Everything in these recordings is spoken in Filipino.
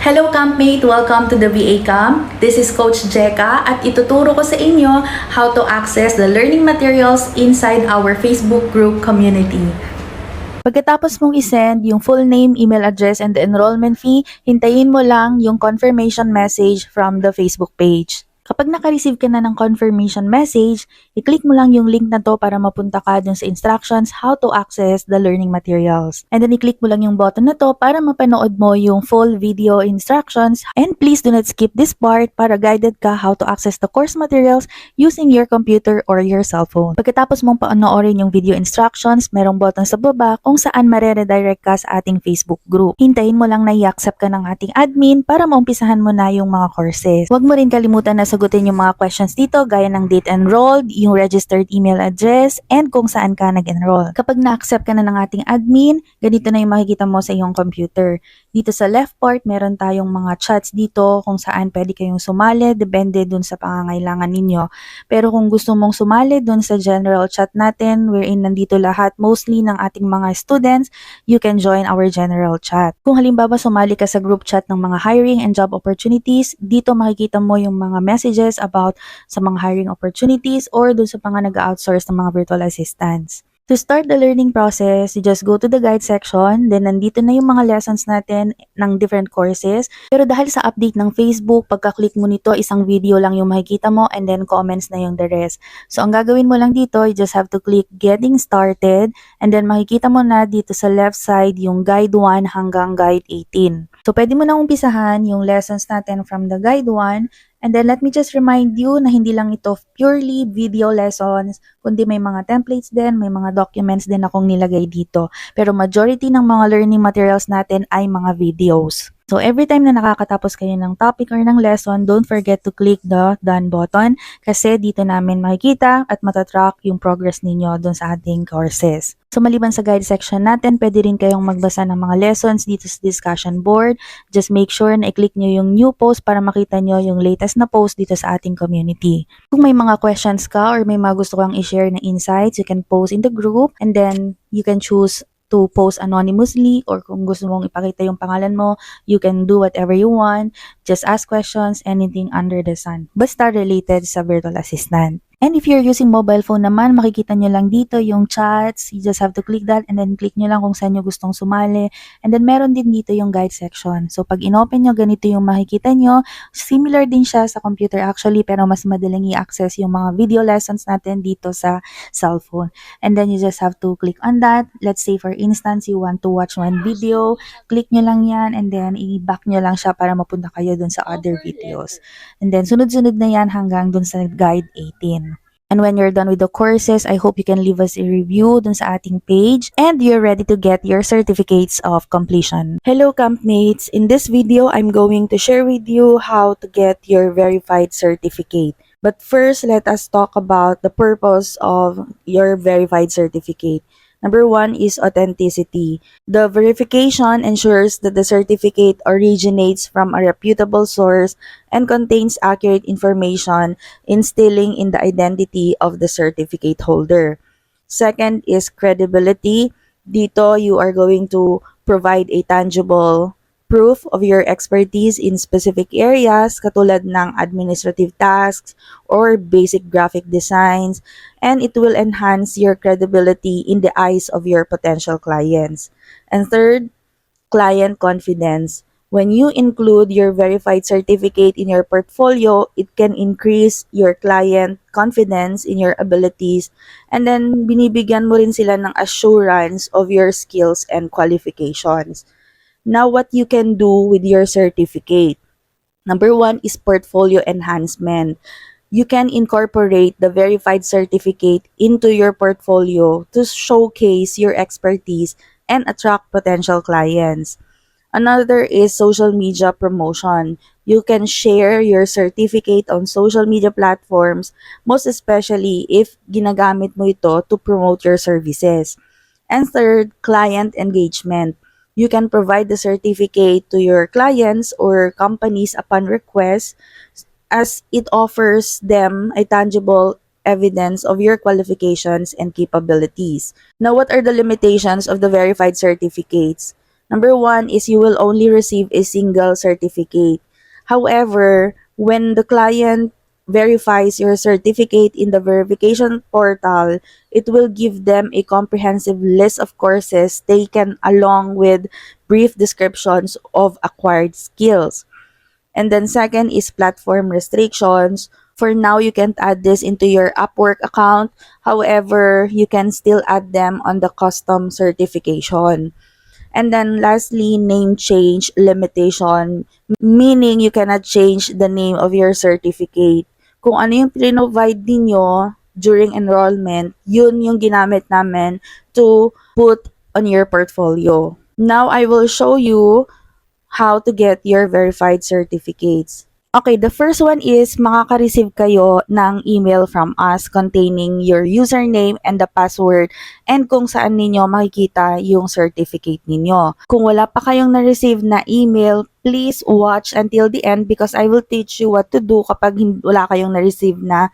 Hello campmate! Welcome to the VA Camp. This is Coach Jeka at ituturo ko sa inyo how to access the learning materials inside our Facebook group community. Pagkatapos mong isend yung full name, email address, and the enrollment fee, hintayin mo lang yung confirmation message from the Facebook page. Kapag naka-receive ka na ng confirmation message, i-click mo lang yung link na to para mapunta ka dun sa instructions how to access the learning materials. And then i-click mo lang yung button na to para mapanood mo yung full video instructions. And please do not skip this part para guided ka how to access the course materials using your computer or your cell phone. Pagkatapos mong panoorin yung video instructions, merong button sa baba kung saan mare-redirect ka sa ating Facebook group. Hintayin mo lang na i-accept ka ng ating admin para maumpisahan mo na yung mga courses. Huwag mo rin kalimutan na sagutin yung mga questions dito gaya ng date enrolled, yung registered email address, and kung saan ka nag-enroll. Kapag na-accept ka na ng ating admin, ganito na yung makikita mo sa iyong computer. Dito sa left part, meron tayong mga chats dito kung saan pwede kayong sumali, depende dun sa pangangailangan ninyo. Pero kung gusto mong sumali dun sa general chat natin, wherein nandito lahat mostly ng ating mga students, you can join our general chat. Kung halimbawa sumali ka sa group chat ng mga hiring and job opportunities, dito makikita mo yung mga messages about sa mga hiring opportunities or dun sa mga nag-outsource ng mga virtual assistants. To start the learning process, you just go to the guide section, then nandito na yung mga lessons natin ng different courses. Pero dahil sa update ng Facebook, pagka-click mo nito, isang video lang yung makikita mo and then comments na yung the rest. So ang gagawin mo lang dito, you just have to click Getting Started and then makikita mo na dito sa left side yung Guide 1 hanggang Guide 18. So pwede mo na umpisahan yung lessons natin from the Guide 1. And then let me just remind you na hindi lang ito purely video lessons, kundi may mga templates din, may mga documents din akong nilagay dito. Pero majority ng mga learning materials natin ay mga videos. So every time na nakakatapos kayo ng topic or ng lesson, don't forget to click the done button kasi dito namin makikita at matatrack yung progress ninyo dun sa ating courses. So maliban sa guide section natin, pwede rin kayong magbasa ng mga lessons dito sa discussion board. Just make sure na i-click nyo yung new post para makita nyo yung latest na post dito sa ating community. Kung may mga questions ka or may mga gusto kang i-share na insights, you can post in the group and then you can choose to post anonymously or kung gusto mong ipakita yung pangalan mo, you can do whatever you want. Just ask questions, anything under the sun. Basta related sa virtual assistant. And if you're using mobile phone naman, makikita nyo lang dito yung chats. You just have to click that and then click nyo lang kung saan nyo gustong sumali. And then meron din dito yung guide section. So pag inopen nyo, ganito yung makikita nyo. Similar din siya sa computer actually, pero mas madaling i-access yung mga video lessons natin dito sa cellphone. And then you just have to click on that. Let's say for instance, you want to watch one video. Click nyo lang yan and then i-back nyo lang siya para mapunta kayo dun sa other videos. And then sunod-sunod na yan hanggang dun sa guide 18. And when you're done with the courses, I hope you can leave us a review dun sa ating page and you're ready to get your certificates of completion. Hello campmates! In this video, I'm going to share with you how to get your verified certificate. But first, let us talk about the purpose of your verified certificate. Number 1 is authenticity. The verification ensures that the certificate originates from a reputable source and contains accurate information, instilling in the identity of the certificate holder. Second is credibility. Dito, you are going to provide a tangible proof of your expertise in specific areas katulad ng administrative tasks or basic graphic designs, and it will enhance your credibility in the eyes of your potential clients. And third, client confidence. When you include your verified certificate in your portfolio, it can increase your client confidence in your abilities, and then binibigyan mo rin sila ng assurance of your skills and qualifications. Now, what you can do with your certificate. Number 1 is portfolio enhancement. You can incorporate the verified certificate into your portfolio to showcase your expertise and attract potential clients. Another is social media promotion. You can share your certificate on social media platforms, most especially if ginagamit mo ito to promote your services. And third, client engagement. You can provide the certificate to your clients or companies upon request as it offers them a tangible evidence of your qualifications and capabilities. Now, what are the limitations of the verified certificates? Number one is you will only receive a single certificate. However, when the client verifies your certificate in the verification portal, it will give them a comprehensive list of courses taken along with brief descriptions of acquired skills. And then second is platform restrictions. For now, you can't add this into your Upwork account. However, you can still add them on the custom certification. And then lastly, name change limitation, meaning you cannot change the name of your certificate. Kung ano yung provide ninyo during enrollment, yun yung ginamit namin to put on your portfolio. Now, I will show you how to get your verified certificates. Okay, the first one is makaka-receive kayo ng email from us containing your username and the password and kung saan ninyo makikita yung certificate ninyo. Kung wala pa kayong na-receive na email, please watch until the end because I will teach you what to do kapag wala kayong na-receive na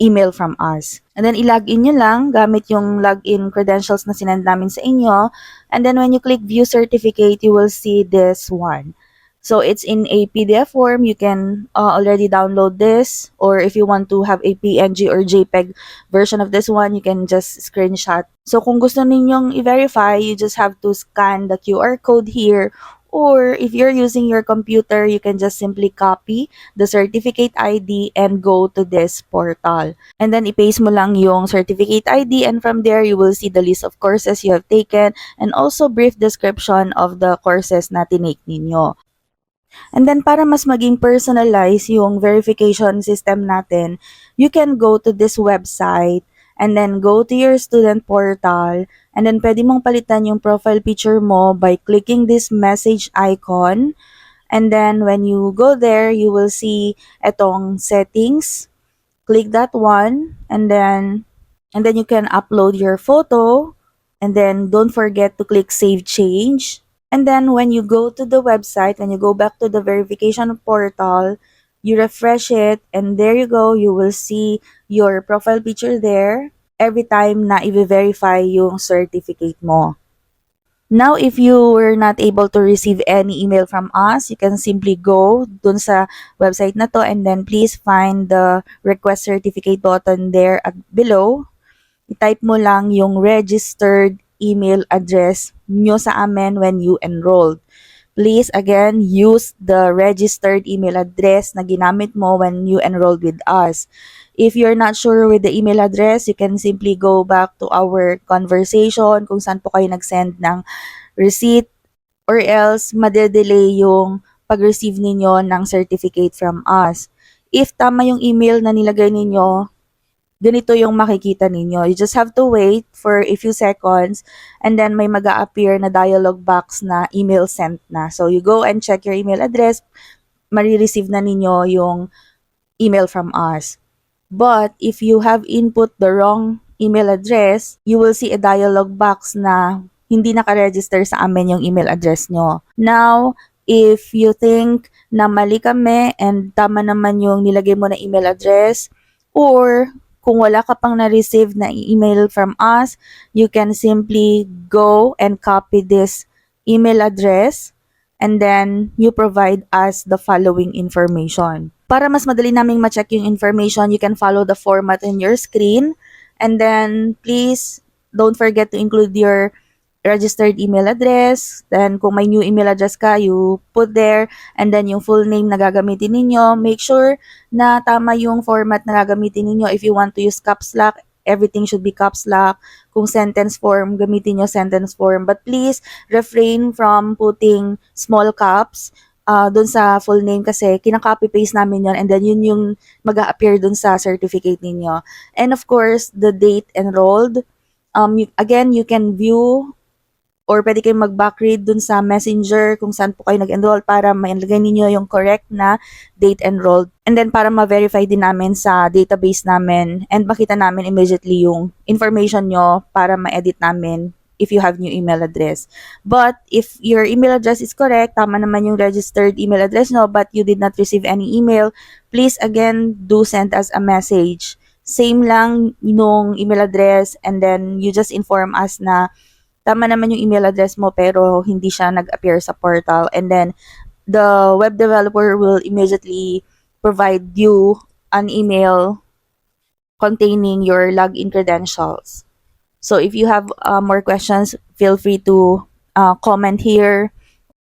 email from us. And then, i-login nyo lang gamit yung login credentials na sinend namin sa inyo. And then, when you click View Certificate, you will see this one. So, it's in a PDF form. You can already download this. Or if you want to have a PNG or JPEG version of this one, you can just screenshot. So, kung gusto ninyong i-verify, you just have to scan the QR code here. Or if you're using your computer, you can just simply copy the certificate ID and go to this portal. And then, i-paste mo lang yung certificate ID and from there, you will see the list of courses you have taken and also brief description of the courses na tinake ninyo. And then, para mas maging personalized yung verification system natin, you can go to this website and then go to your student portal and then pwede mong palitan yung profile picture mo by clicking this message icon. And then, when you go there, you will see etong settings. Click that one and then you can upload your photo and then don't forget to click save change. And then when you go to the website, when you go back to the verification portal, you refresh it and there you go, you will see your profile picture there every time na i-verify yung certificate mo. Now, if you were not able to receive any email from us, you can simply go dun sa website na to and then please find the request certificate button there at below. I-type mo lang yung registered email address nyo sa amin when you enrolled. Please, again, use the registered email address na ginamit mo when you enrolled with us. If you're not sure with the email address, you can simply go back to our conversation kung saan po kayo nag-send ng receipt or else madedelay yung pag-receive ninyo ng certificate from us. If tama yung email na nilagay ninyo, ganito yung makikita ninyo. You just have to wait for a few seconds and then may mag-a-appear na dialog box na email sent na. So you go and check your email address, marireceive na ninyo yung email from us. But if you have input the wrong email address, you will see a dialog box na hindi nakaregister sa amin yung email address nyo. Now, if you think na mali kami and tama naman yung nilagay mo na email address, or kung wala ka pang na-receive na email from us, you can simply go and copy this email address and then you provide us the following information. Para mas madali naming ma-check yung information, you can follow the format in your screen. And then, please, don't forget to include your registered email address. Then, kung may new email address ka, you put there. And then, yung full name na gagamitin ninyo. Make sure na tama yung format na gagamitin ninyo. If you want to use caps lock, everything should be caps lock. Kung sentence form, gamitin nyo sentence form. But please, refrain from putting small caps dun sa full name kasi kinaka-copy-paste namin yon and then yun yung mag-a-appear dun sa certificate ninyo. And of course, the date enrolled. Again, you can view or pwede kayong mag-backread dun sa messenger kung saan po kayo nag-enroll para mailagay ninyo yung correct na date enrolled. And then para ma-verify din namin sa database namin and makita namin immediately yung information nyo para ma-edit namin if you have new email address. But if your email address is correct, tama naman yung registered email address no, but you did not receive any email, please again do send us a message. Same lang nung email address and then you just inform us na tama naman yung email address mo pero hindi siya nag-appear sa portal, and then the web developer will immediately provide you an email containing your login credentials. So if you have more questions, feel free to comment here.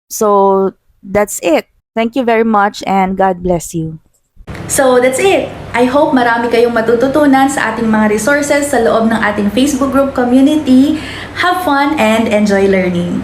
So that's it. Thank you very much and God bless you. So that's it! I hope marami kayong matututunan sa ating mga resources sa loob ng ating Facebook group community. Have fun and enjoy learning!